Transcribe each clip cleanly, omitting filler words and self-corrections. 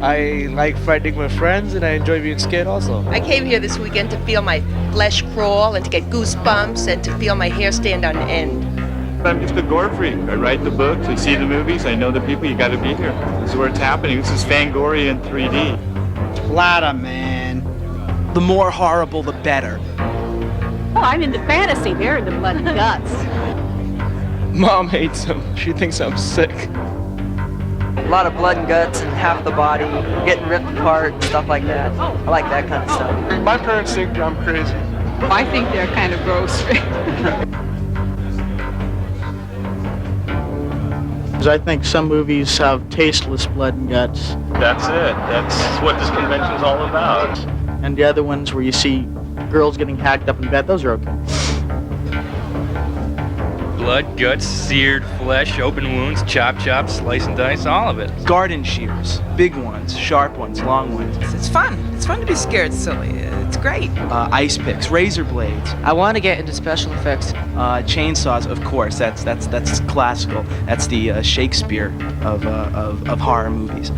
I like fighting with friends, and I enjoy being scared also. I came here this weekend to feel my flesh crawl and to get goosebumps and to feel my hair stand on end. I'm just a gore freak. I write the books, I see the movies, I know the people. You got to be here. This is where it's happening. This is Fangoria in 3D. Splatter, man. The more horrible, the better. Oh, I'm into fantasy. They're into blood and guts. Mom hates him. She thinks I'm sick. A lot of blood and guts and half the body getting ripped apart and stuff like that. I like that kind of stuff. My parents think I'm crazy. I think they're kind of gross. I think some movies have tasteless blood and guts. That's it. That's what this convention's all about. And the other ones where you see girls getting hacked up in bed, those are okay. Blood, guts, seared flesh, open wounds, chop, slice and dice, all of it. Garden shears, big ones, sharp ones, long ones. It's fun. It's fun to be scared silly. It's great. Ice picks, razor blades. I want to get into special effects. Chainsaws, of course. That's classical. That's the Shakespeare of horror movies.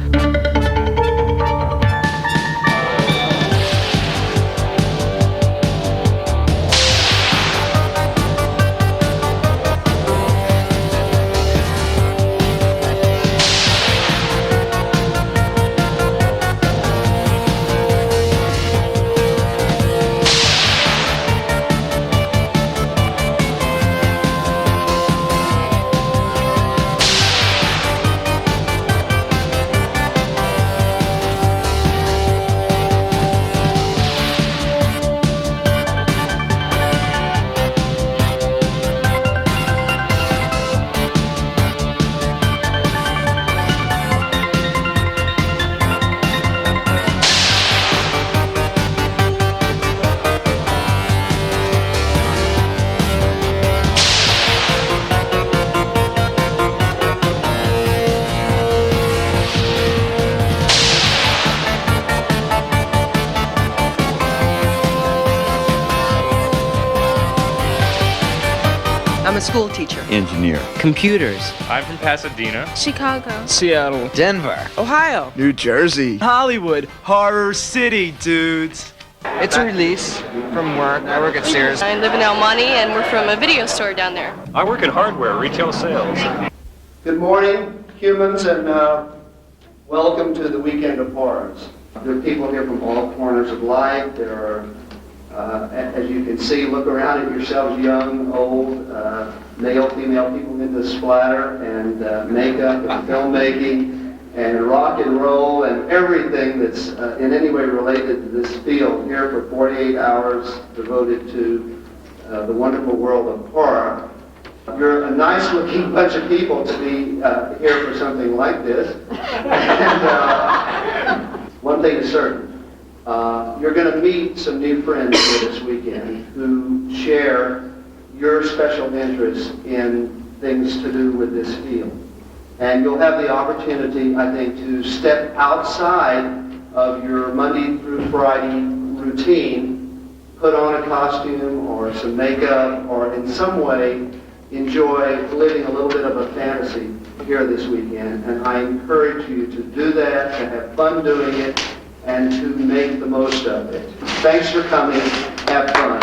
I'm a school teacher. Engineer. Computers. I'm from Pasadena. Chicago. Seattle. Denver. Ohio. New Jersey. Hollywood, horror city, dudes. It's a release from work. I work at Sears. I live in El Monte, and we're from a video store down there. I work in hardware, retail sales. Good morning, humans, and welcome to the Weekend of Horrors. There are people here from all corners of life. There are, as you can see, look around at yourselves, young, old, male, female, people into splatter and makeup and filmmaking and rock and roll and everything that's in any way related to this field here for 48 hours devoted to the wonderful world of horror. You're a nice-looking bunch of people to be here for something like this. And one thing is certain. You're going to meet some new friends here this weekend who share your special interest in things to do with this field. And you'll have the opportunity, I think, to step outside of your Monday through Friday routine, put on a costume or some makeup, or in some way enjoy living a little bit of a fantasy here this weekend. And I encourage you to do that, to have fun doing it, and to make the most of it. Thanks for coming. Have fun.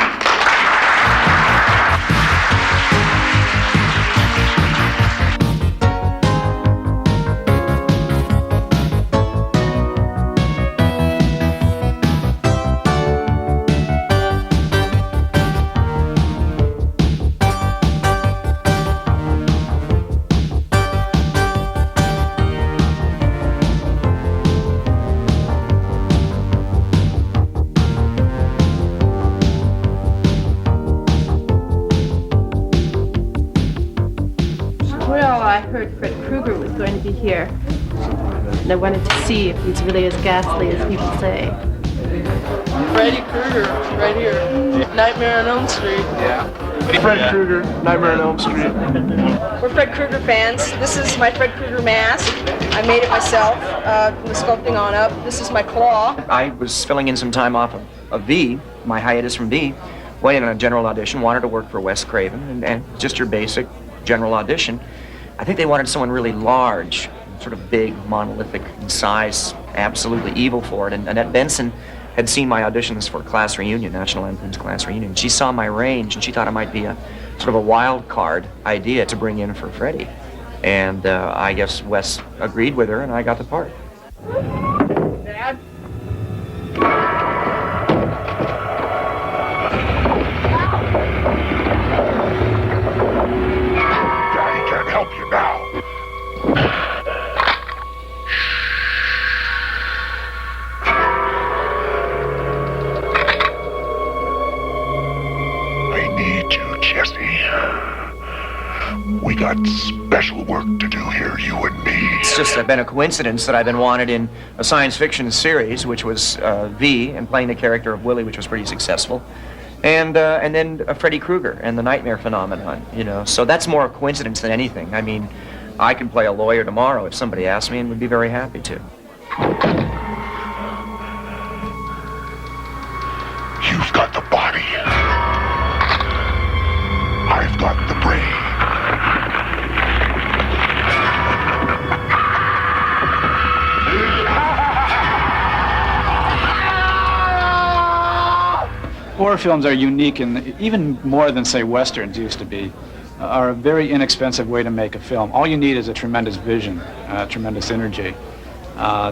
I heard Fred Krueger was going to be here, and I wanted to see if he's really as ghastly as people say. Freddy Krueger, right here. Nightmare on Elm Street. Yeah. Fred Krueger, Nightmare on Elm Street. We're Fred Krueger fans. This is my Fred Krueger mask. I made it myself from the sculpting on up. This is my claw. I was filling in some time off of V, my hiatus from V, went in on a general audition, wanted to work for Wes Craven, and just your basic general audition. I think they wanted someone really large, sort of big, monolithic in size, absolutely evil for it. And Annette Benson had seen my auditions for Class Reunion, National Lampoon's Class Reunion. She saw my range, and she thought it might be a sort of a wild card idea to bring in for Freddie. And I guess Wes agreed with her, and I got the part. Dad? Daddy can't help you now. I need you, Jesse. We got special work to do here, you and me. It's just been a coincidence that I've been wanted in a science fiction series, which was V, and playing the character of Willie, which was pretty successful. And then Freddy Krueger and the nightmare phenomenon, you know. So that's more a coincidence than anything. I mean, I can play a lawyer tomorrow if somebody asked me, and would be very happy to. You've got the body. I've got the brain. Horror films are unique, and even more than, say, Westerns used to be, are a very inexpensive way to make a film. All you need is a tremendous vision, tremendous energy.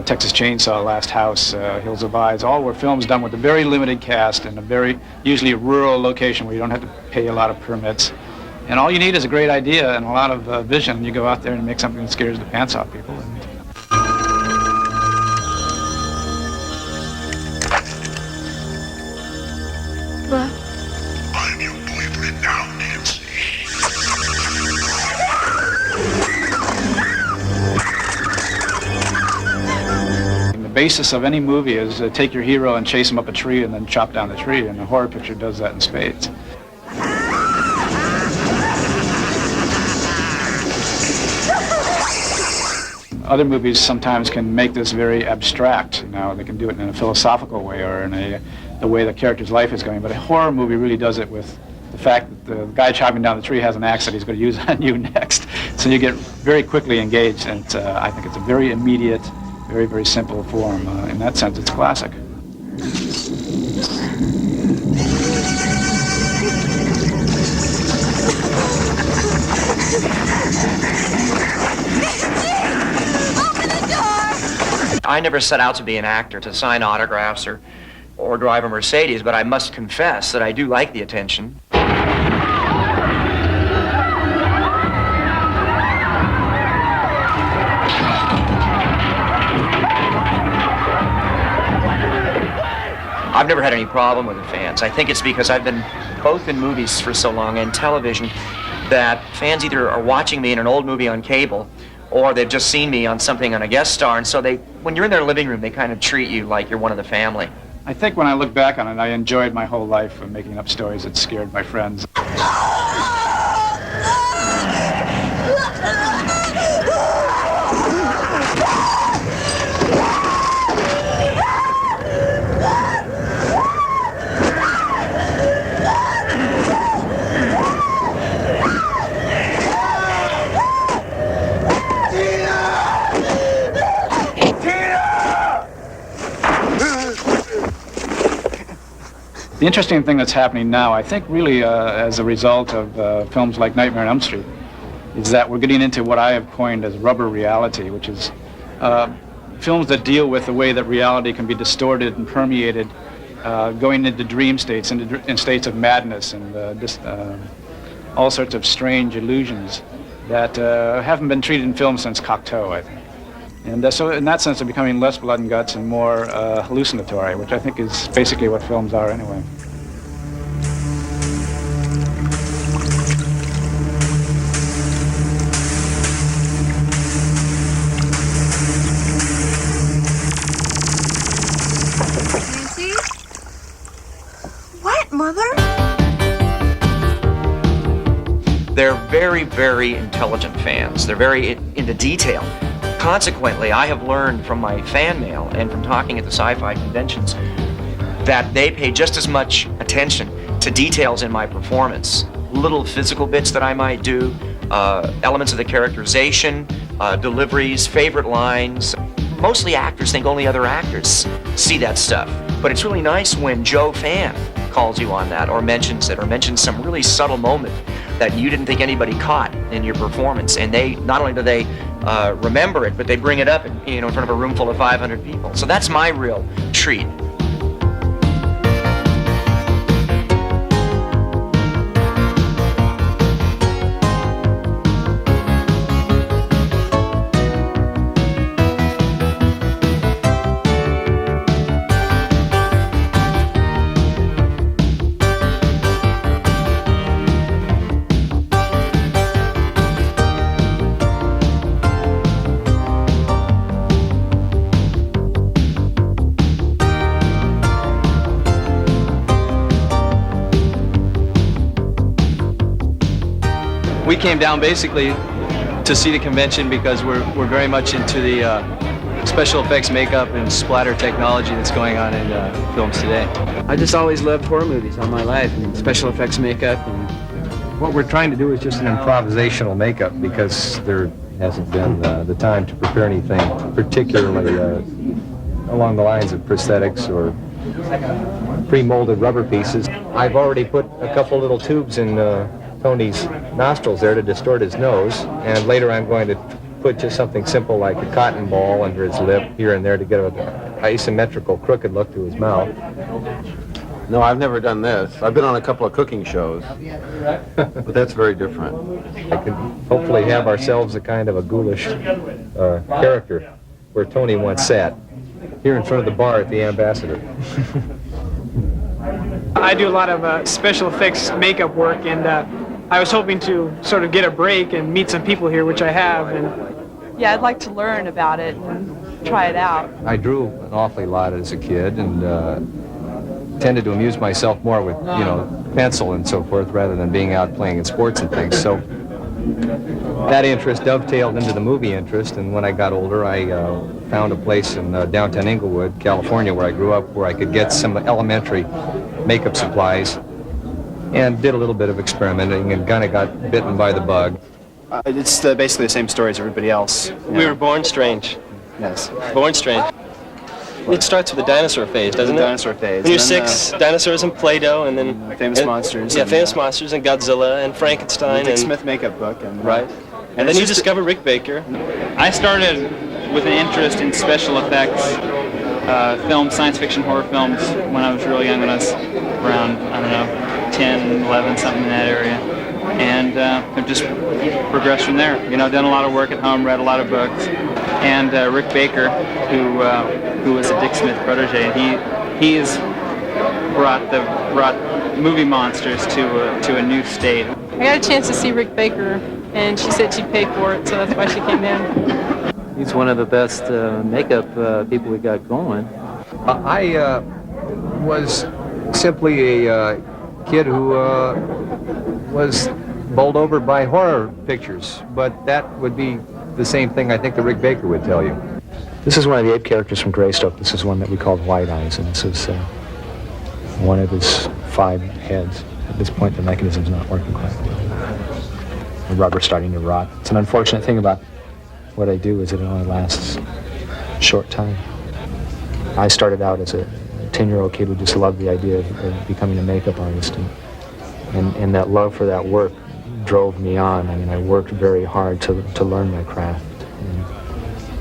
Texas Chainsaw, Last House, Hills of Eyes, all were films done with a very limited cast in a very, usually a rural location where you don't have to pay a lot of permits. And all you need is a great idea and a lot of vision. You go out there and make something that scares the pants off people. I'm your boyfriend now, Nancy. The basis of any movie is take your hero and chase him up a tree and then chop down the tree, and a horror picture does that in spades. Other movies sometimes can make this very abstract. You know, they can do it in a philosophical way or in the way the character's life is going. But a horror movie really does it with the fact that the guy chopping down the tree has an axe that he's going to use on you next. So you get very quickly engaged, and I think it's a very immediate, very, very simple form. In that sense, it's classic. I never set out to be an actor, to sign autographs or drive a Mercedes, but I must confess that I do like the attention. I've never had any problem with the fans. I think it's because I've been both in movies for so long and television that fans either are watching me in an old movie on cable or they've just seen me on something on a guest star, and so when you're in their living room, they kind of treat you like you're one of the family. I think when I look back on it, I enjoyed my whole life of making up stories that scared my friends. The interesting thing that's happening now, I think really as a result of films like Nightmare on Elm Street, is that we're getting into what I have coined as rubber reality, which is films that deal with the way that reality can be distorted and permeated, going into dream states, in states of madness and all sorts of strange illusions that haven't been treated in film since Cocteau, I think. And so in that sense, they're becoming less blood and guts and more hallucinatory, which I think is basically what films are anyway. Nancy? What, Mother? They're very, very intelligent fans. They're very into detail. Consequently, I have learned from my fan mail and from talking at the sci-fi conventions that they pay just as much attention to details in my performance. Little physical bits that I might do, elements of the characterization, deliveries, favorite lines. mostly actors think only other actors see that stuff. But it's really nice when Joe Fan calls you on that, or mentions it, or mentions some really subtle moment that you didn't think anybody caught in your performance. And they, not only do they remember it, but they bring it up in front of a room full of 500 people. So that's my real treat. We came down basically to see the convention because we're very much into the special effects, makeup, and splatter technology that's going on in films today. I just always loved horror movies all my life, and special effects makeup. And what we're trying to do is just an improvisational makeup because there hasn't been the time to prepare anything particularly along the lines of prosthetics or pre-molded rubber pieces. I've already put a couple little tubes in Tony's nostrils there to distort his nose, and later I'm going to put just something simple like a cotton ball under his lip here and there to get an asymmetrical, crooked look to his mouth. No, I've never done this. I've been on a couple of cooking shows, but that's very different. I can hopefully have ourselves a kind of a ghoulish character where Tony once sat, here in front of the bar at the Ambassador. I do a lot of special effects makeup work, and I was hoping to sort of get a break and meet some people here, which I have. And yeah, I'd like to learn about it and try it out. I drew an awfully lot as a kid and tended to amuse myself more with, pencil and so forth rather than being out playing in sports and things. So that interest dovetailed into the movie interest, and when I got older, I found a place in downtown Inglewood, California, where I grew up, where I could get some elementary makeup supplies, and did a little bit of experimenting and kind of got bitten by the bug. It's basically the same story as everybody else. We were born strange. Yes. Born strange. It starts with the dinosaur phase, doesn't it? The dinosaur phase. When you're 6, dinosaurs and Play-Doh, and then... Famous monsters. Yeah, famous monsters, and Godzilla, and Frankenstein, Dick and... Smith makeup book. And, right. And then you discover Rick Baker. I started with an interest in special effects, film, science fiction, horror films, when I was really young, when I was around, 10, 11, something in that area. And I've just progressed from there. Done a lot of work at home, read a lot of books. And Rick Baker, who was a Dick Smith protege, he's brought movie monsters to a new state. I got a chance to see Rick Baker, and she said she'd pay for it, so that's why she came in. He's one of the best makeup people we got going. I was simply a kid who was bowled over by horror pictures, but that would be the same thing I think that Rick Baker would tell you. This is one of the ape characters from Greystoke. This is one that we called White Eyes, and this is one of his 5 heads. At this point, the mechanism's not working quite well. The rubber's starting to rot. It's an unfortunate thing about what I do is that it only lasts a short time. I started out as a 10-year-old kid who just loved the idea of becoming a makeup artist, and that love for that work drove me on. I mean, I worked very hard to learn my craft. And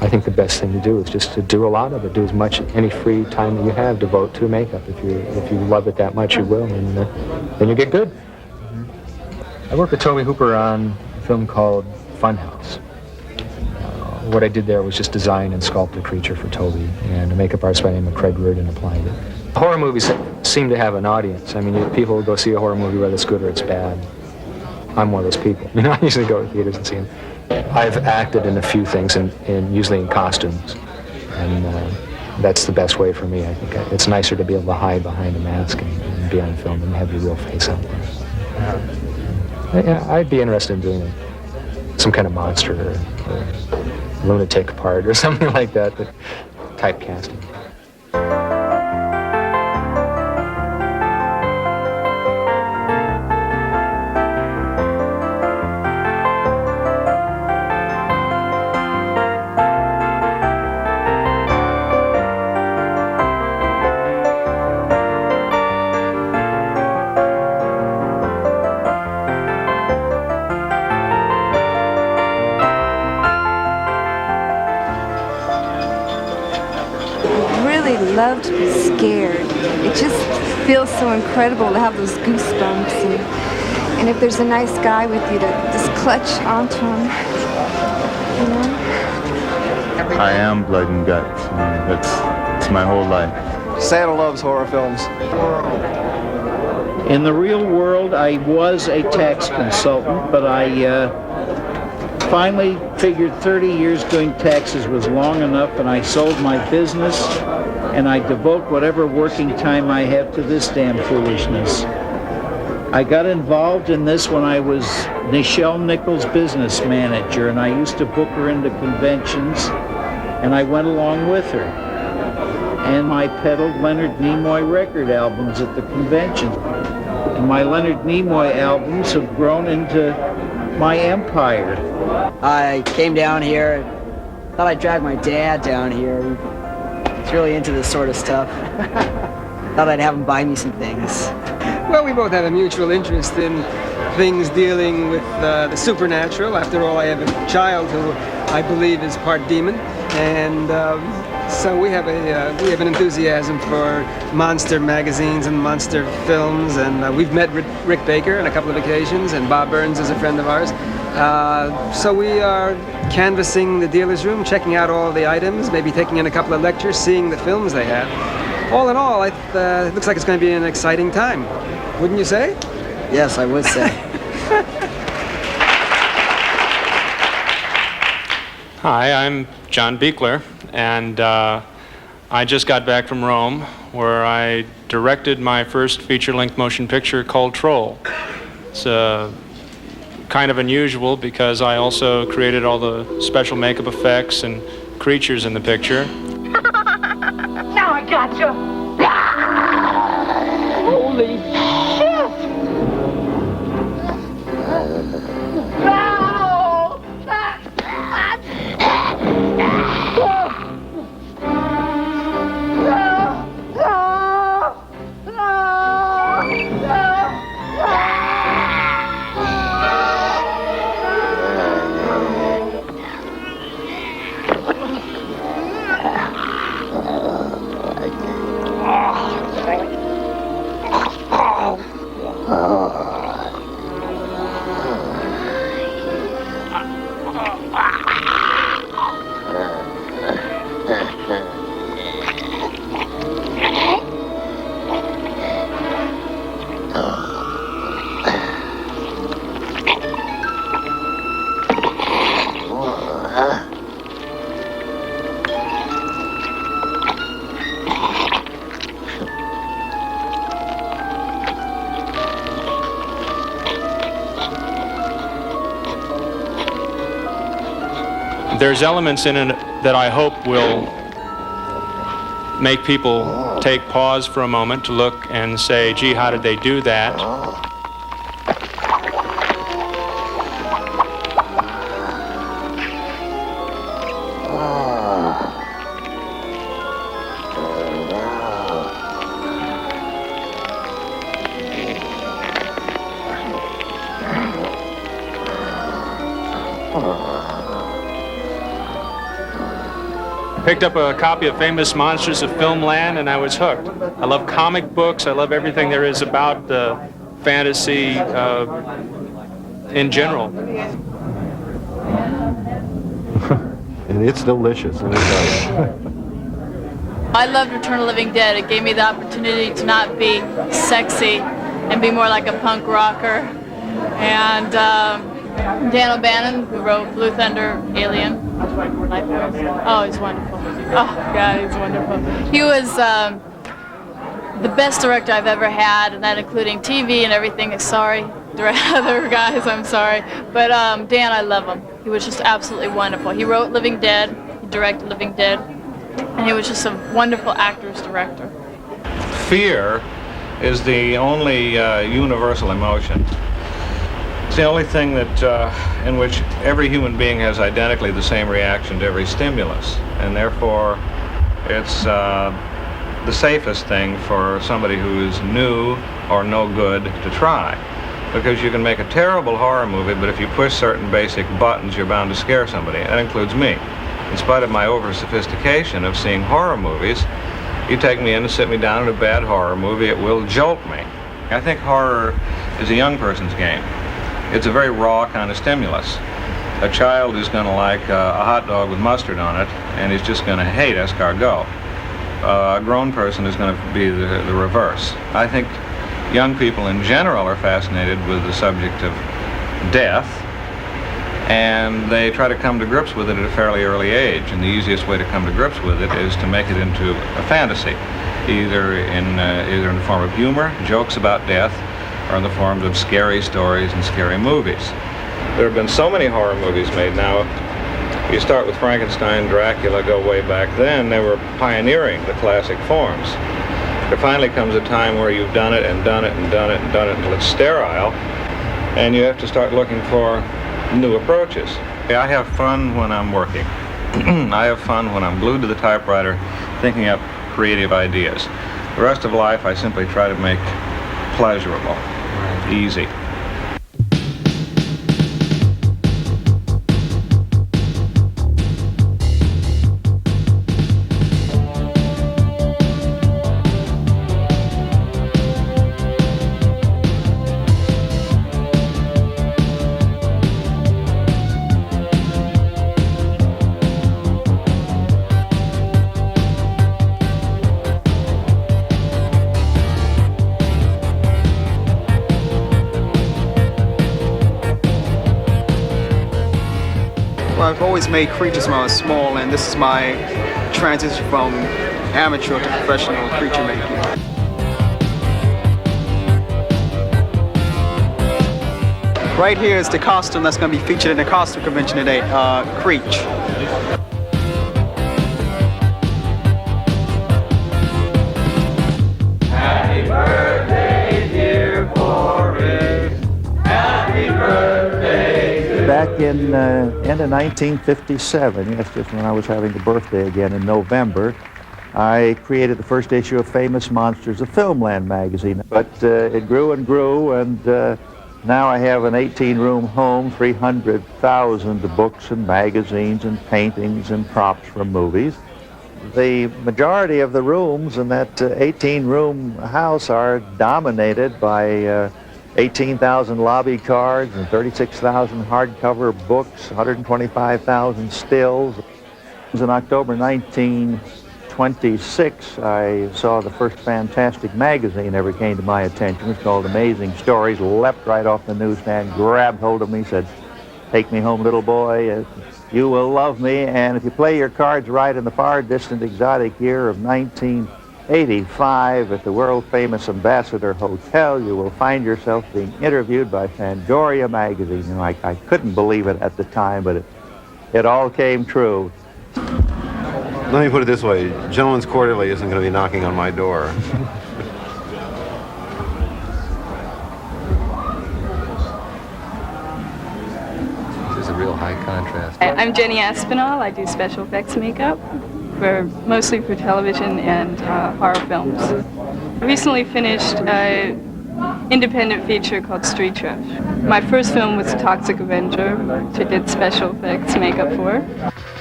I think the best thing to do is just to do a lot of it, do as much, any free time that you have, devote to makeup. If you love it that much, you will, and then you get good. I worked with Tobe Hooper on a film called Funhouse. What I did there was just design and sculpt a creature for Toby, and a makeup artist by the name of Craig Reardon applied it. Horror movies seem to have an audience. I mean, people will go see a horror movie whether it's good or it's bad. I'm one of those people. I usually go to theaters and see them. I've acted in a few things, and usually in costumes, and that's the best way for me. I think it's nicer to be able to hide behind a mask and be on film and have your real face out there. Yeah, I'd be interested in doing some kind of monster or lunatic part or something like that, but typecasting. love to be scared. It just feels so incredible to have those goosebumps. And if there's a nice guy with you, to just clutch onto him, you know? I am blood and guts. That's my whole life. Santa loves horror films. In the real world, I was a tax consultant, but I finally figured 30 years doing taxes was long enough, and I sold my business, and I devote whatever working time I have to this damn foolishness. I got involved in this when I was Nichelle Nichols' business manager, and I used to book her into conventions, and I went along with her. And I peddled Leonard Nimoy record albums at the convention. And my Leonard Nimoy albums have grown into my empire. I came down here, thought I'd drag my dad down here. He's really into this sort of stuff. Thought I'd have him buy me some things. Well, we both have a mutual interest in things dealing with the supernatural. After all, I have a child who I believe is part demon, and so we have an enthusiasm for monster magazines and monster films, and we've met Rick Baker on a couple of occasions, and Bob Burns is a friend of ours. So we are canvassing the dealer's room, checking out all the items, maybe taking in a couple of lectures, seeing the films they have. All in all, it looks like it's going to be an exciting time. Wouldn't you say? Yes, I would say. Hi, I'm John Buechler, and I just got back from Rome, where I directed my first feature-length motion picture called Troll. It's kind of unusual because I also created all the special makeup effects and creatures in the picture. Now I got you. Holy shit! No! There's elements in it that I hope will make people take pause for a moment to look and say, gee, how did they do that? Picked up a copy of Famous Monsters of Filmland, and I was hooked. I love comic books. I love everything there is about fantasy in general. And it's delicious. I loved Return of the Living Dead. It gave me the opportunity to not be sexy and be more like a punk rocker. And Dan O'Bannon, who wrote Blue Thunder, Alien. Oh, he's wonderful. Oh, God, he's wonderful. He was the best director I've ever had, and that including TV and everything. Sorry, other guys, I'm sorry. But Dan, I love him. He was just absolutely wonderful. He wrote Living Dead, he directed Living Dead, and he was just a wonderful actor's director. Fear is the only universal emotion. It's the only thing that in which every human being has identically the same reaction to every stimulus, and therefore it's the safest thing for somebody who is new or no good to try. Because you can make a terrible horror movie, but if you push certain basic buttons, you're bound to scare somebody. That includes me. In spite of my over-sophistication of seeing horror movies, You take me in and sit me down at a bad horror movie, it will jolt me. I think horror is a young person's game. It's a very raw kind of stimulus. A child is going to like a hot dog with mustard on it, and he's just going to hate escargot. A grown person is going to be the reverse. I think young people in general are fascinated with the subject of death, and they try to come to grips with it at a fairly early age. And the easiest way to come to grips with it is to make it into a fantasy, either in the form of humor, jokes about death, or in the forms of scary stories and scary movies. There have been so many horror movies made now. You start with Frankenstein, Dracula, go way back then, they were pioneering the classic forms. There finally comes a time where you've done it and done it and done it and done it until it's sterile, and you have to start looking for new approaches. I have fun when I'm working. I have fun when I'm glued to the typewriter thinking up creative ideas. The rest of life I simply try to make pleasurable, easy. I've always made creatures when I was small, and this is my transition from amateur to professional creature making. Right here is the costume that's going to be featured in the costume convention today, Creech. Happy birthday, dear Boris. Happy birthday. Back in end of 1957, yes, just when I was having a birthday again in November, I created the first issue of Famous Monsters of Filmland magazine. But it grew and grew, and now I have an 18-room home, 300,000 books and magazines and paintings and props from movies. The majority of the rooms in that 18-room house are dominated by 18,000 lobby cards and 36,000 hardcover books, 125,000 stills. In October 1926, I saw the first fantastic magazine ever came to my attention. It was called Amazing Stories. Leapt right off the newsstand, grabbed hold of me, said, "Take me home, little boy. You will love me. And if you play your cards right in the far distant exotic year of 1985 at the world-famous Ambassador Hotel, you will find yourself being interviewed by Fangoria magazine." And I couldn't believe it at the time, but it all came true. Let me put it this way. Gentleman's Quarterly isn't going to be knocking on my door. There's a real high contrast. I'm Jenny Aspinall. I do special effects makeup, mostly for television and horror films. I recently finished an independent feature called Street Trash. My first film was Toxic Avenger, which I did special effects makeup for.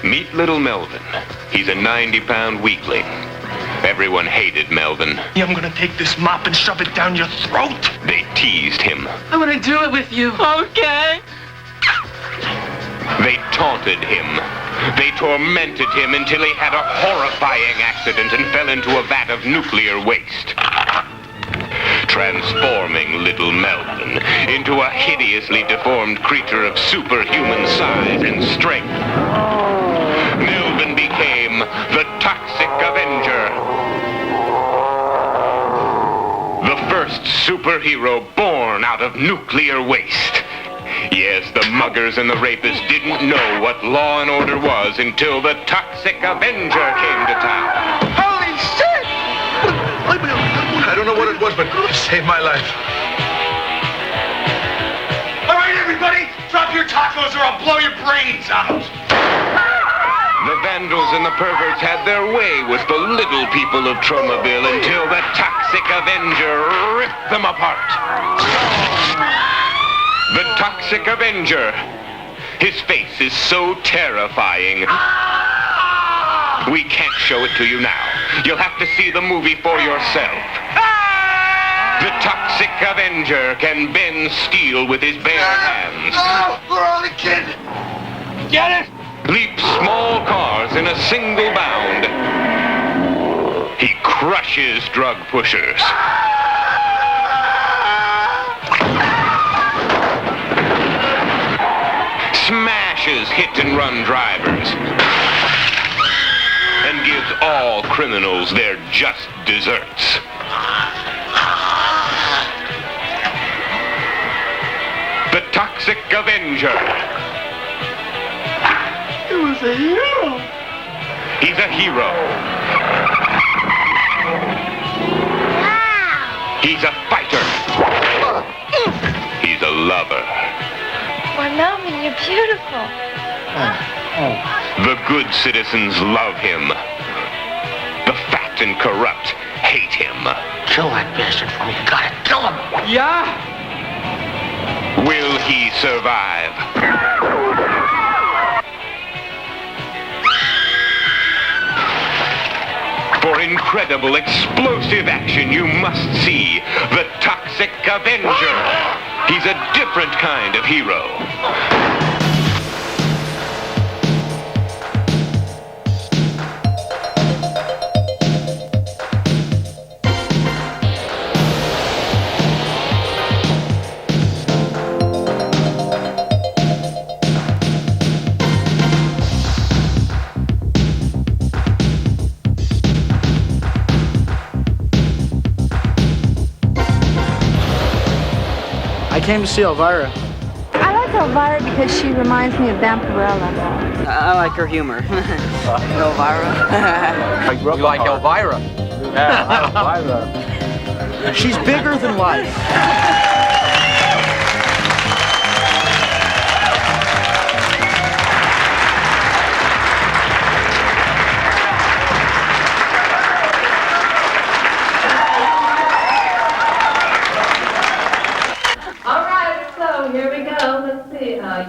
Meet little Melvin. He's a 90-pound weakling. Everyone hated Melvin. I'm gonna take this mop and shove it down your throat. They teased him. I wanna do it with you. Okay. They taunted him. They tormented him until he had a horrifying accident and fell into a vat of nuclear waste, transforming little Melvin into a hideously deformed creature of superhuman size and strength. Melvin became the Toxic Avenger, the first superhero born out of nuclear waste. Yes, the muggers and the rapists didn't know what law and order was until the Toxic Avenger came to town. Holy shit! I don't know what it was, but it saved my life. All right, everybody, drop your tacos or I'll blow your brains out. The vandals and the perverts had their way with the little people of Tromaville until the Toxic Avenger ripped them apart. The Toxic Avenger. His face is so terrifying. We can't show it to you now. You'll have to see the movie for yourself. The Toxic Avenger can bend steel with his bare hands. Oh, we're only kidding. Get it? Leap small cars in a single bound. He crushes drug pushers. Smashes hit-and-run drivers. And gives all criminals their just desserts. The Toxic Avenger. He was a hero. He's a hero. He's a fighter. He's a lover. Well, Melvin, you're beautiful. The good citizens love him. The fat and corrupt hate him. Kill that bastard for me. You gotta kill him. Yeah? Will he survive? For incredible, explosive action, you must see the Toxic Avenger. He's a different kind of hero. I came to see Elvira. I like Elvira because she reminds me of Vampirella. I like her humor. Elvira. You like Elvira? Yeah, Elvira. She's bigger than life.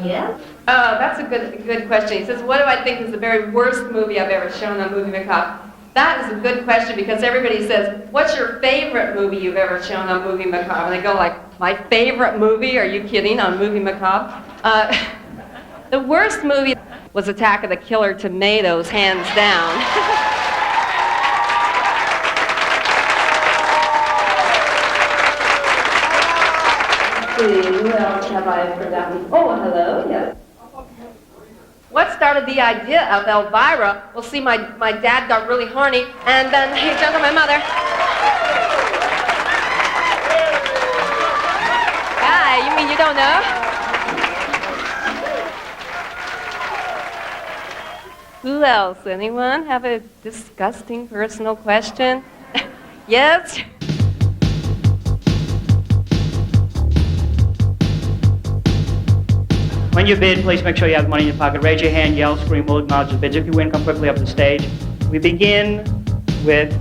Yes? Oh, that's a good question. He says, what do I think is the very worst movie I've ever shown on Movie Macabre? That is a good question because everybody says, what's your favorite movie you've ever shown on Movie Macabre? And they go like, my favorite movie? Are you kidding? On Movie Macabre? The worst movie was Attack of the Killer Tomatoes, hands down. Who else have I forgotten? Oh, hello, yes. What started the idea of Elvira? Well, see, my dad got really horny, and then he jumped on my mother. Guy, you mean you don't know? Who else? Anyone have a disgusting personal question? Yes? When you bid, please make sure you have money in your pocket. Raise your hand, yell, scream, we'll acknowledge the bids. If you win, come quickly up the stage. We begin with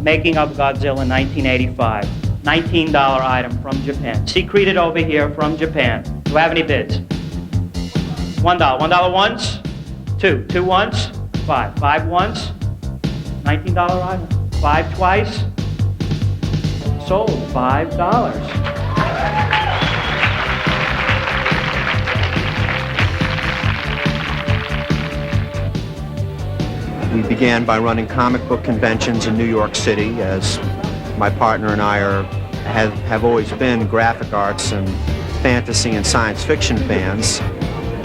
Making of Godzilla 1985. $19 item from Japan. Secreted over here from Japan. Do you have any bids? $1. $1 once. Two once. Five once. $19 item. 5 twice. Sold. $5. We began by running comic book conventions in New York City, as my partner and I have always been graphic arts and fantasy and science fiction fans.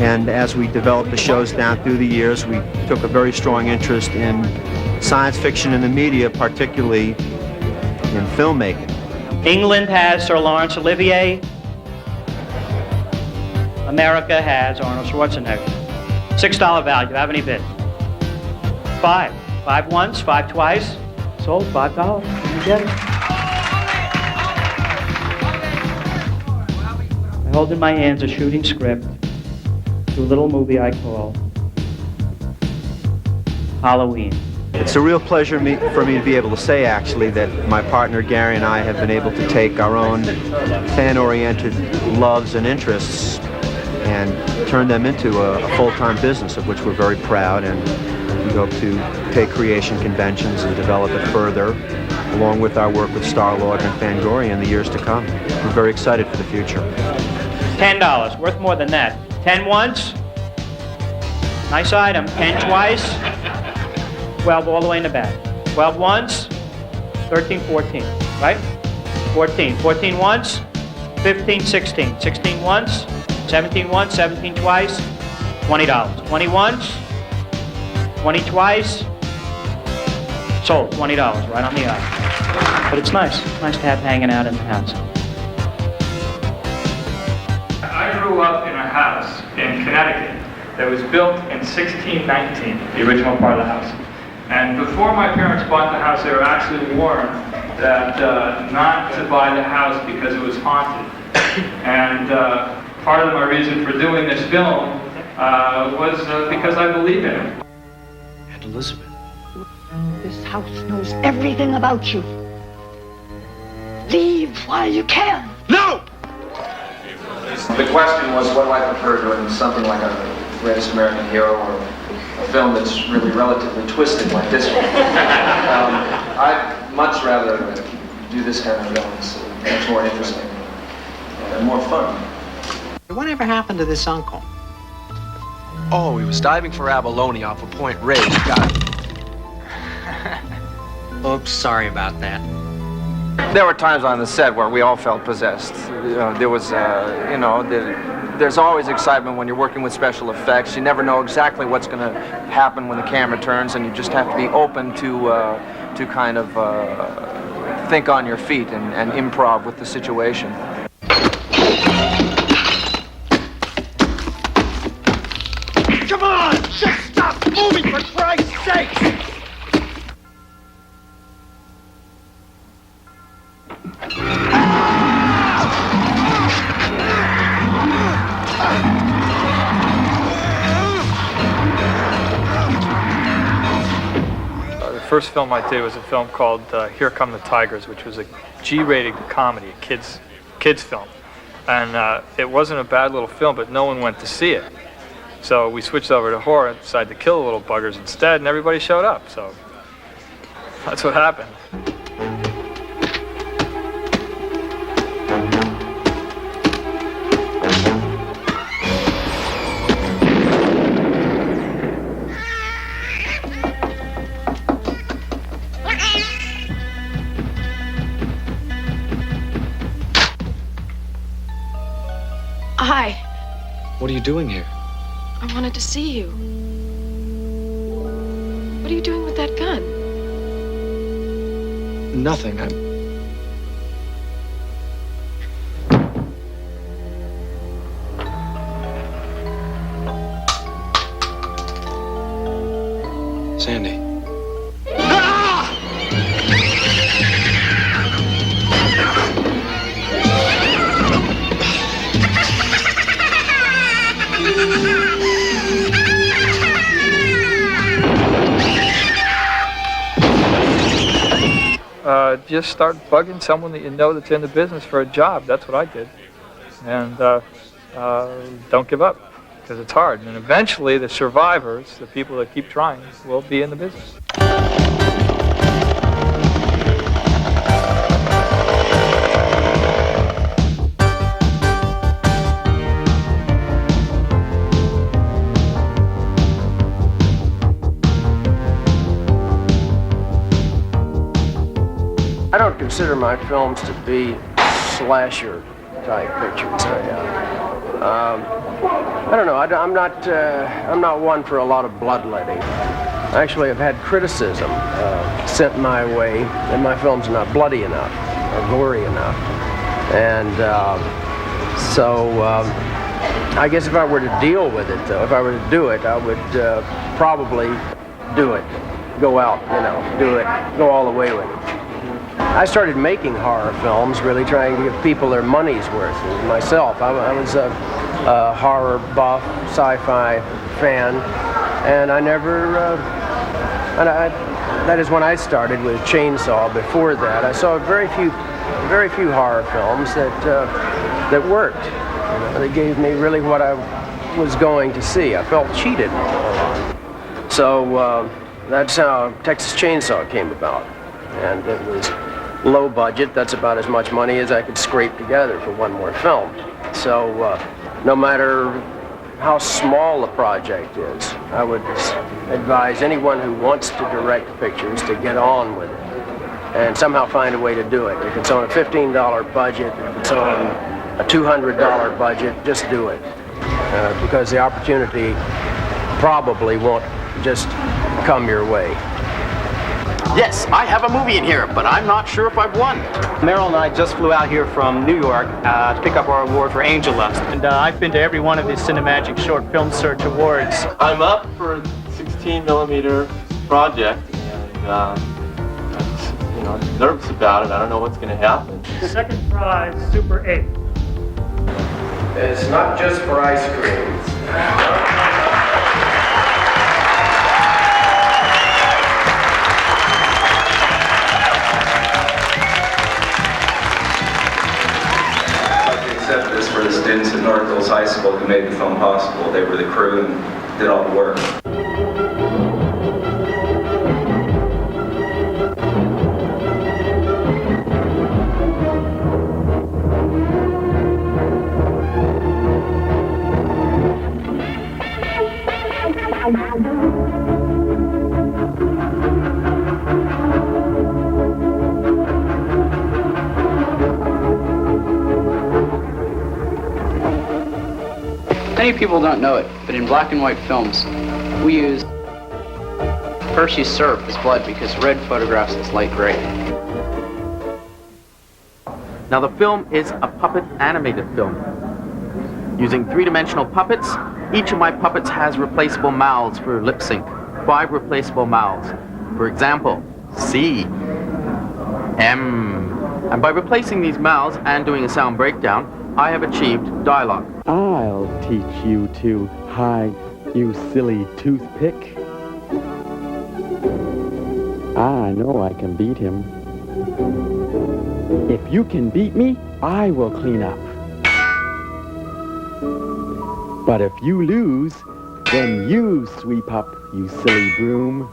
And as we developed the shows down through the years, we took a very strong interest in science fiction and the media, particularly in filmmaking. England has Sir Laurence Olivier. America has Arnold Schwarzenegger. $6 value. Have any bids? 5. 5 once, 5 twice. Sold. $5. You get it. I hold in my hands a shooting script to a little movie I call Halloween. It's a real pleasure for me to be able to say, actually, that my partner Gary and I have been able to take our own fan-oriented loves and interests and turn them into a full-time business, of which we're very proud. And we We hope to take creation conventions and develop it further, along with our work with Star-Lord and Fangoria in the years to come. We're very excited for the future. $10, worth more than that. 10 once. Nice item. 10 twice. 12 all the way in the back. 12 once. 13, 14, right? 14. 14 once. 15, 16. 16 once. 17 once. 17 twice. $20. 20 once. 20 twice. Sold. $20 right on the eye. But it's nice. It's nice to have hanging out in the house. I grew up in a house in Connecticut that was built in 1619, the original part of the house. And before my parents bought the house, they were actually warned that not to buy the house because it was haunted. And part of my reason for doing this film was because I believe in it. And Elizabeth. This house knows everything about you. Leave while you can. No! The question was, what do I prefer, doing something like a Greatest American Hero or a film that's really relatively twisted like this one? I'd much rather do this kind of film. It's much more interesting and more fun. Whatever happened to this uncle? Oh, he was diving for abalone off of Point Reyes. Got it. Oops, sorry about that. There were times on the set where we all felt possessed. There was, there's always excitement when you're working with special effects. You never know exactly what's going to happen when the camera turns, and you just have to be open to kind of think on your feet and improv with the situation. Come on! Just stop moving, for Christ's sake! The first film I did was a film called Here Come the Tigers, which was a G-rated comedy, a kids film. And it wasn't a bad little film, but no one went to see it. So we switched over to horror and decided to kill the little buggers instead, and everybody showed up. So that's what happened. Hi. What are you doing here? I wanted to see you. What are you doing with that gun? Nothing. Sandy. Just start bugging someone that you know that's in the business for a job. That's what I did. And don't give up, because it's hard. And eventually the survivors, the people that keep trying, will be in the business. I don't consider my films to be slasher type pictures. I don't know. I'm not one for a lot of bloodletting. Actually, I've had criticism sent my way that my films are not bloody enough or gory enough, and I guess if I were to deal with it, though, if I were to do it, I would probably do it. Go out, do it. Go all the way with it. I started making horror films, really trying to give people their money's worth. Myself, I was a horror buff, sci-fi fan, and I never. That is when I started with Chainsaw. Before that, I saw very few horror films that worked. They gave me really what I was going to see. I felt cheated all along. So that's how Texas Chainsaw came about. And it was low budget. That's about as much money as I could scrape together for one more film. So no matter how small a project is, I would advise anyone who wants to direct pictures to get on with it and somehow find a way to do it. If it's on a $15 budget, if it's on a $200 budget, just do it. Because the opportunity probably won't just come your way. Yes, I have a movie in here, but I'm not sure if I've won. Meryl and I just flew out here from New York to pick up our award for Angel Lust. And I've been to every one of the Cinemagic Short Film Search Awards. I'm up for a 16mm project, and I'm nervous about it. I don't know what's going to happen. Second prize, Super 8. It's not just for ice creams. Accept this for the students at North Hills High School who made the film possible. They were the crew and did all the work. Many people don't know it, but in black and white films, we use first you surf as blood because red photographs as light gray. Now the film is a puppet animated film. Using three-dimensional puppets, each of my puppets has replaceable mouths for lip sync. 5 replaceable mouths. For example, C, M. And by replacing these mouths and doing a sound breakdown, I have achieved dialogue. I'll teach you to hide, you silly toothpick. I know I can beat him. If you can beat me, I will clean up. But if you lose, then you sweep up, you silly broom.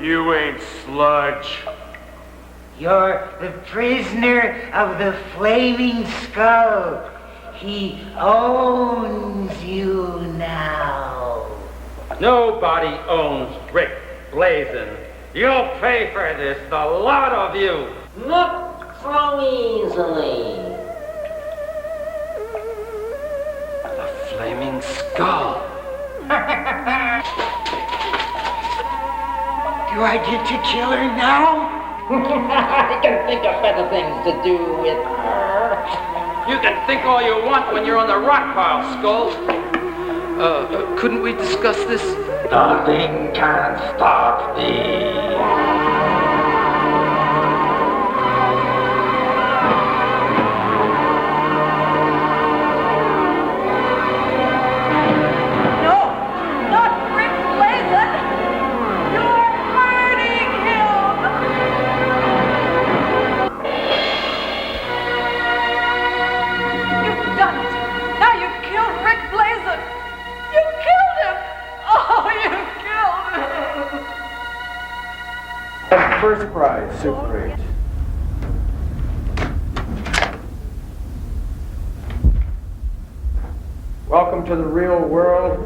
You ain't sludge. You're the prisoner of the flaming skull. He owns you now. Nobody owns Rick Blazin. You'll pay for this, the lot of you. Not so easily. The flaming skull. Do I get to kill her now? I can think of better things to do with her. You can think all you want when you're on the rock pile, Skull. Couldn't we discuss this? Nothing can stop me. First prize, Super 8. Welcome to the real world.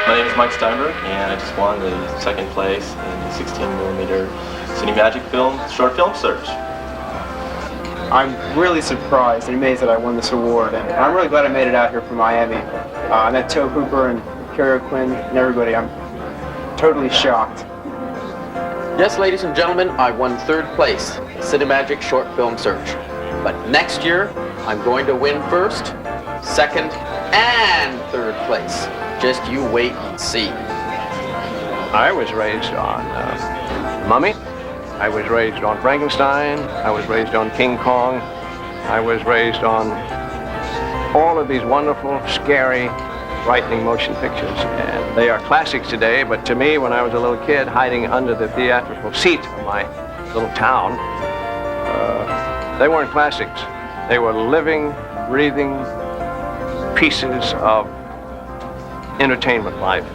My name is Mike Steinberg, and I just won the second place in the 16mm Cinemagic short film search. I'm really surprised and amazed that I won this award, and I'm really glad I made it out here from Miami. I met Toe Hooper and Carrie Quinn and everybody. I'm totally shocked. Yes, ladies and gentlemen, I won third place, Cinemagic Short Film Search. But next year, I'm going to win first, second, and third place. Just you wait and see. I was raised on Mummy. I was raised on Frankenstein. I was raised on King Kong. I was raised on all of these wonderful, scary, frightening motion pictures. And they are classics today, but to me, when I was a little kid, hiding under the theatrical seat of my little town, they weren't classics. They were living, breathing pieces of entertainment life.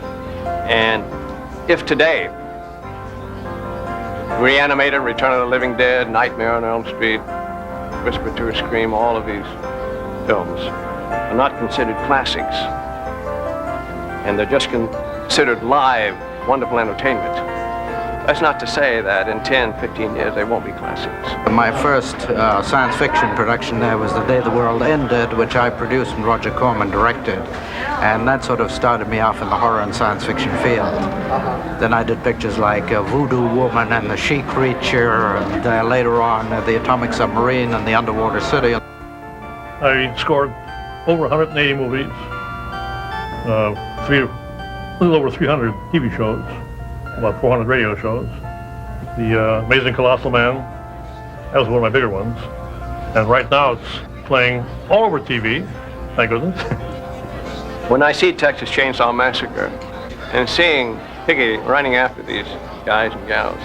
And if today, Reanimated, Return of the Living Dead, Nightmare on Elm Street, Whisper to a Scream, all of these films are not considered classics, and they're just considered live, wonderful entertainment. That's not to say that in 10, 15 years they won't be classics. My first science fiction production there was The Day the World Ended, which I produced and Roger Corman directed. And that sort of started me off in the horror and science fiction field. Then I did pictures like Voodoo Woman and The She Creature, and later on The Atomic Submarine and The Underwater City. I scored over 180 movies, a little over 300 TV shows, about 400 radio shows. The Amazing Colossal Man, that was one of my bigger ones. And right now it's playing all over TV, thank goodness. When I see Texas Chainsaw Massacre and seeing Piggy running after these guys and gals,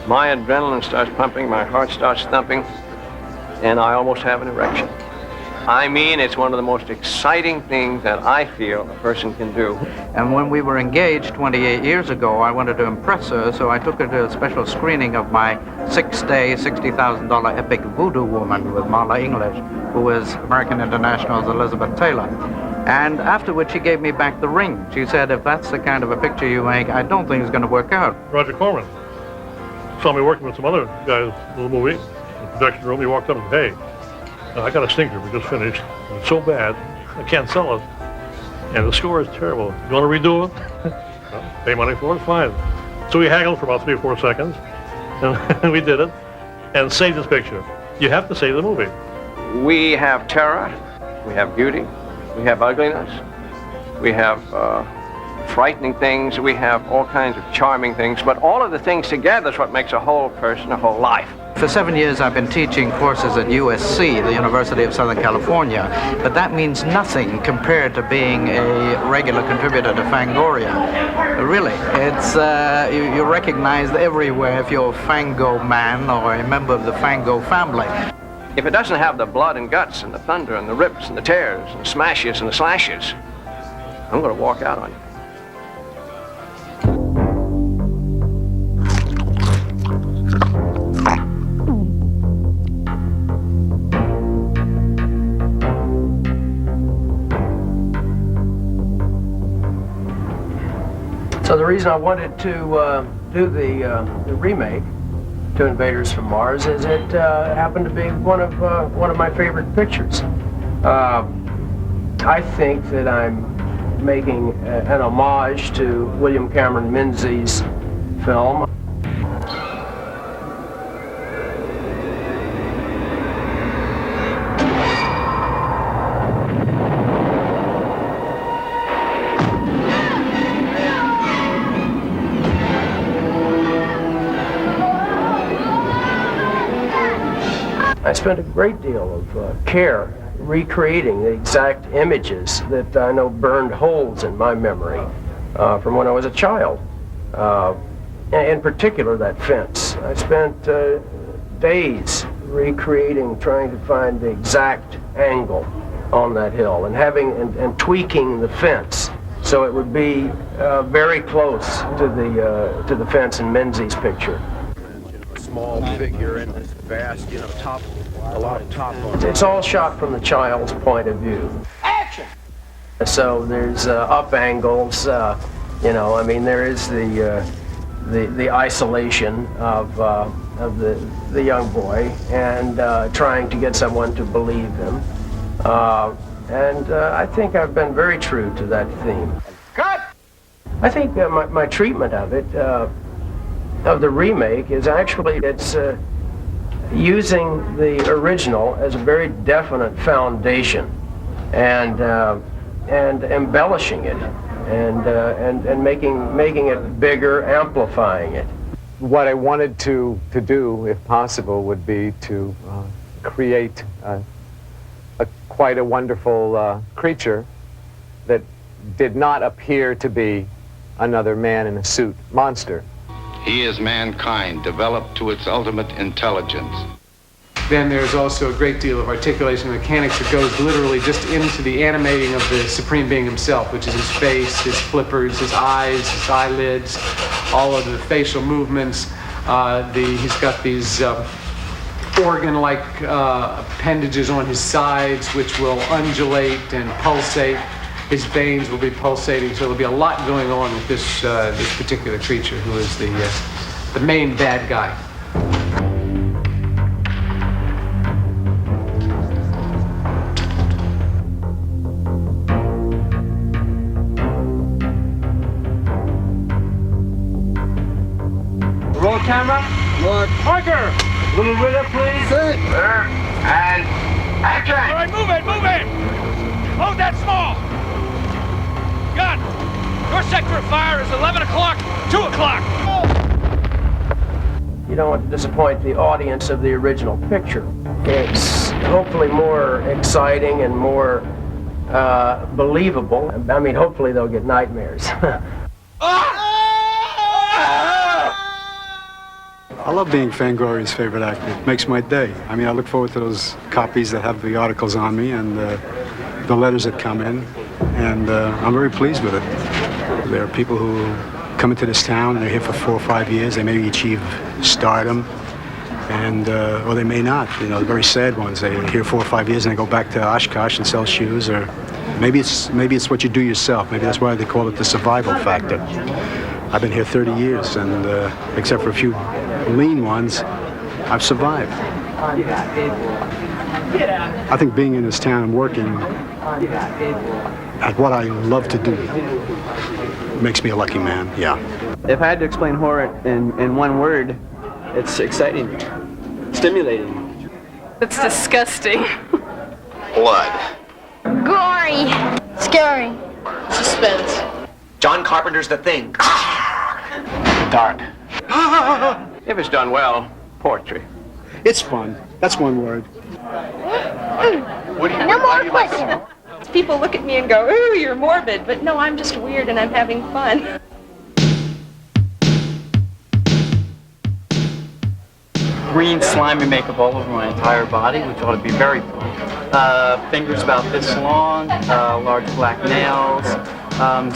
my adrenaline starts pumping, my heart starts thumping, and I almost have an erection. I mean, it's one of the most exciting things that I feel a person can do. And when we were engaged 28 years ago, I wanted to impress her, so I took her to a special screening of my 6-day, $60,000 epic Voodoo Woman with Marla English, who was American International's Elizabeth Taylor. And afterwards, she gave me back the ring. She said, if that's the kind of a picture you make, I don't think it's going to work out. Roger Corman saw me working with some other guys in the movie. In the production room, he walked up and said, hey, I got a stinker we just finished. It's so bad, I can't sell it. And the score is terrible. You want to redo it? Well, pay money for it, fine. So we haggled for about 3 or 4 seconds, and we did it, and saved this picture. You have to save the movie. We have terror, we have beauty, we have ugliness, we have frightening things, we have all kinds of charming things, but all of the things together is what makes a whole person, a whole life. For 7 years, I've been teaching courses at USC, the University of Southern California, but that means nothing compared to being a regular contributor to Fangoria. Really, it's you're recognized everywhere if you're a Fango man or a member of the Fango family. If it doesn't have the blood and guts and the thunder and the rips and the tears and the smashes and the slashes, I'm going to walk out on you. So the reason I wanted to do the remake to Invaders from Mars is it happened to be one of my favorite pictures. I think that I'm making an homage to William Cameron Menzies' film. I spent a great deal of care recreating the exact images that I know burned holes in my memory from when I was a child. In particular, that fence. I spent days recreating, trying to find the exact angle on that hill and tweaking the fence so it would be very close to the fence in Menzies' picture. Small figure in this vast, top, a lot of top on it. It's all shot from the child's point of view. Action! So there's up angles, You know, I mean, there is the isolation of the young boy and trying to get someone to believe him. And I think I've been very true to that theme. Cut! I think my treatment of it, of the remake, is actually it's using the original as a very definite foundation, and embellishing it, and making it bigger, amplifying it. What I wanted to do, if possible, would be to create quite a wonderful creature that did not appear to be another man in a suit monster. He is mankind, developed to its ultimate intelligence. Then there's also a great deal of articulation mechanics that goes literally just into the animating of the Supreme Being himself, which is his face, his flippers, his eyes, his eyelids, all of the facial movements. He's got these organ-like appendages on his sides which will undulate and pulsate. His veins will be pulsating, so there'll be a lot going on with this particular creature, who is the main bad guy. Roll camera. Mark. Marker. Little ritter, please. Sit. And action. All right, move it, move it. Load that small. Gun. Your sector of fire is 11 o'clock, 2 o'clock. You don't want to disappoint the audience of the original picture. It's hopefully more exciting and more believable. I mean, hopefully they'll get nightmares. I love being Fangoria's favorite actor. It makes my day. I mean, I look forward to those copies that have the articles on me and the letters that come in, and I'm very pleased with it. There are people who come into this town and they're here for 4 or 5 years. They may achieve stardom, and or they may not. You know, the very sad ones. They're here 4 or 5 years and they go back to Oshkosh and sell shoes, or maybe it's what you do yourself. Maybe that's why they call it the survival factor. I've been here 30 years, and except for a few lean ones, I've survived. I think being in this town and working at what I love to do makes me a lucky man, yeah. If I had to explain horror in one word, it's exciting, stimulating. It's disgusting. Blood. Gory. Scary. Suspense. John Carpenter's The Thing. Dark. If it's done well, poetry. It's fun. That's one word. No more questions. People look at me and go, ooh, you're morbid. But no, I'm just weird and I'm having fun. Green slimy makeup all over my entire body, which ought to be very fun. Fingers about this long, large black nails,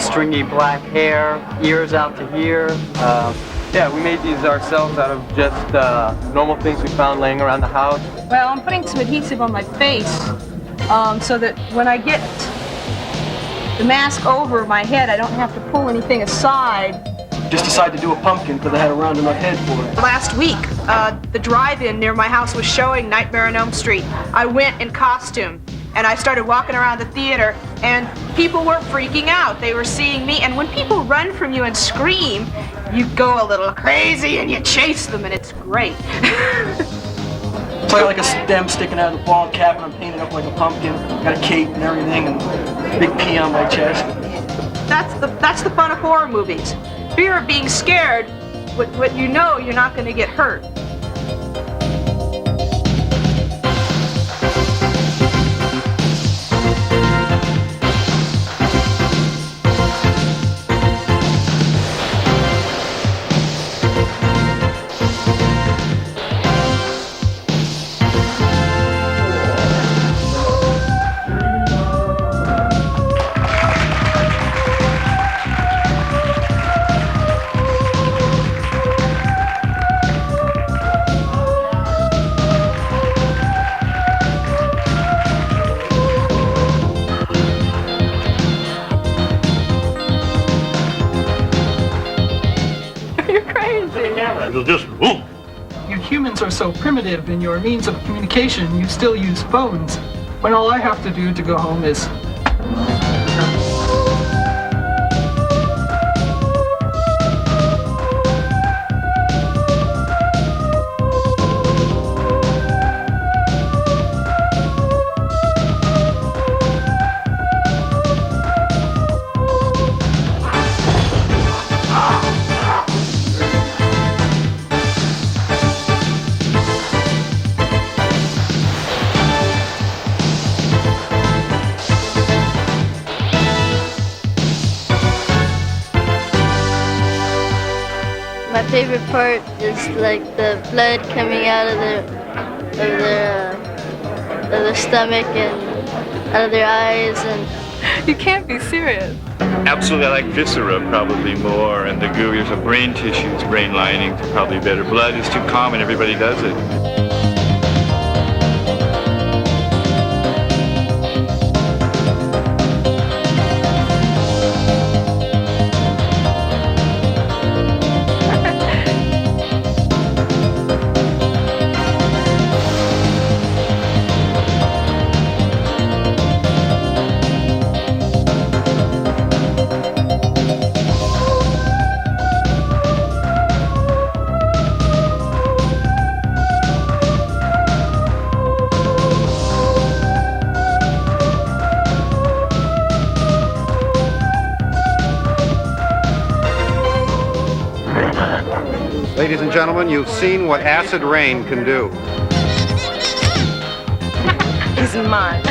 stringy black hair, ears out to here. Yeah, we made these ourselves out of just normal things we found laying around the house. Well, I'm putting some adhesive on my face so that when I get the mask over my head, I don't have to pull anything aside. Just decided to do a pumpkin because I had a round enough head for it. Last week, the drive-in near my house was showing Nightmare on Elm Street. I went in costume, and I started walking around the theater, and people were freaking out. They were seeing me, and when people run from you and scream, you go a little crazy, and you chase them, and it's great. So I got like a stem sticking out of the bald cap, and I'm painted up like a pumpkin. Got a cape and everything, and a big P on my chest. That's the fun of horror movies. Fear of being scared, but you know you're not going to get hurt. It was just, whoop. You humans are so primitive in your means of communication, you still use phones, when all I have to do to go home is... My favorite part is like the blood coming out of their stomach and out of their eyes, and you can't be serious. Absolutely, I like viscera probably more, and the gooeyers of brain tissues, brain linings probably better. Blood is too common; everybody does it. Ladies and gentlemen, you've seen what acid rain can do. He's mine.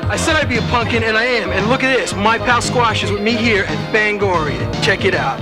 I said I'd be a pumpkin, and I am. And look at this. My pal Squash is with me here at Fangoria. Check it out.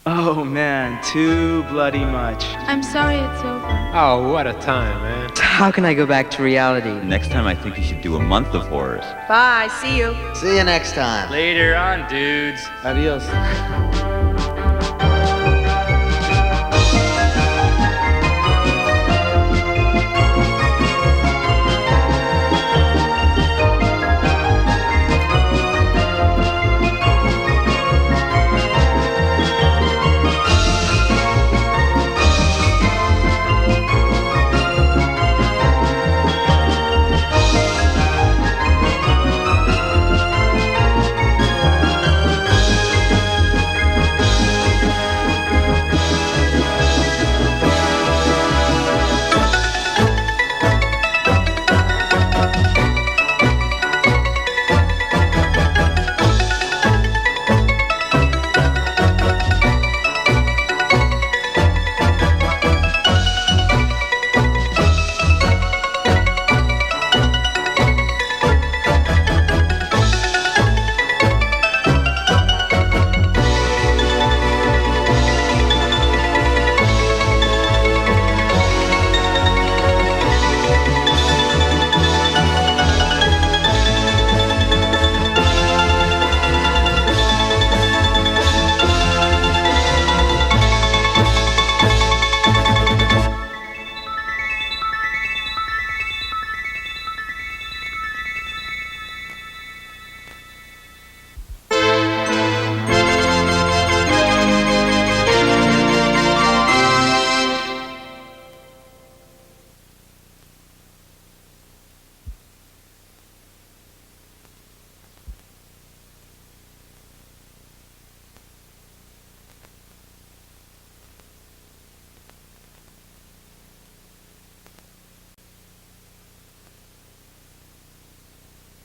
Oh man, too bloody much. I'm sorry it's over. Oh, what a time, man. How can I go back to reality? Next time I think you should do a month of horrors. Bye, see you. See you next time. Later on, dudes. Adios.